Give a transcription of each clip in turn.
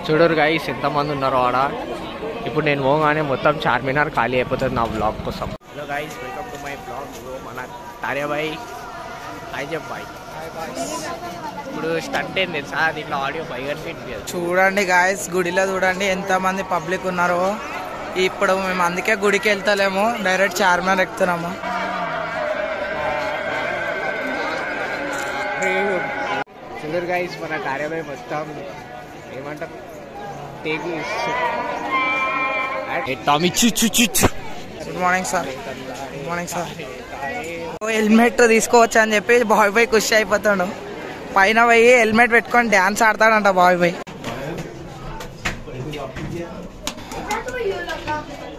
చూడరు గైస్ ఎంతమంది ఉన్నారో ఆడ. ఇప్పుడు నేను పోగానే మొత్తం చార్మినార్ ఖాళీ అయిపోతుంది నా బ్లాగ్ కోసం. Hello guys, welcome to my blog. మన తార్యాబాయ్ హాయ్ చెప్పాయి. ఇప్పుడు స్టంట్ ఏంది తెలుసా, దీంట్లో ఆడియో పై కనిపించదు. చూడండి గాయస్, గుడిలో చూడండి ఎంతమంది పబ్లిక్ ఉన్నారో. ఇప్పుడు మేము అందుకే గుడికి వెళ్తలేము, డైరెక్ట్ చార్మినార్ ఎక్కుతున్నాము. చూడరు గైస్, మన తార్యాబాయ్ మొత్తం ఏమంటారు take. Good morning sir. Good morning sir. Helmet తీసుకోవచ్చు అని చెప్పి బాయ్ బాయ్ ఖుషి అయిపోతాడు. పైన పోయి హెల్మెట్ పెట్టుకొని డ్యాన్స్ ఆడతాడంట బాయ్ బాయ్.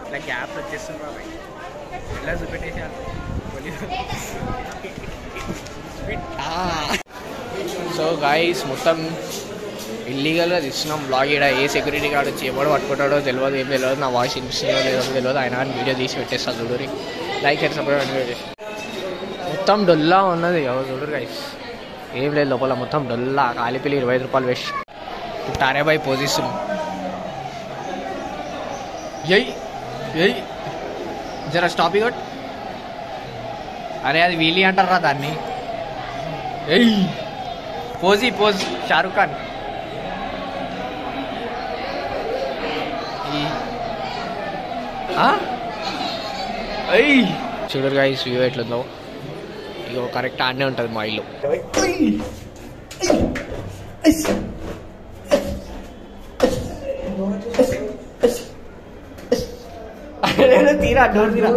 ఇట్లా గ్యాప్ వచ్చేస్తుంది. సో గాయస్, మొత్తం ఇల్లీగల్గా తీస్తున్నాం బ్లాగ్. ఇక్కడ ఏ సెక్యూరిటీ గార్డ్ వచ్చి ఎవడు పట్టుకుంటాడో తెలియదు, ఏం తెలియదు. నా వాయిస్ ఇన్స్టో లేదో తెలియదు. ఆయన కానీ వీడియో తీసి పెట్టేస్తాను. చూడరి, లైక్ అండ్ సబ్స్క్రైబ్. మొత్తం డొల్లా ఉన్నది ఎవరు చూడరు గైస్, ఏం లేదు లోపల. మొత్తం డొల్లా కాలిపిల్లి 25 రూపాయలు వేస్ట్. తార్యాబాయ్ పోజిస్తున్నాం. ఎయ్ జరా స్టాప్ ఇగట్. అరే అది వీలీ అంటారా దాన్ని. ఎయ్ పోజ్ షారుఖ్ ఖాన్. చూడరు గైస్ వ్యూ ఎట్లుందో. ఇగో కరెక్ట్ ఆడనే ఉంటుంది మా ఇల్లు. తీరా డోర్ తీరా.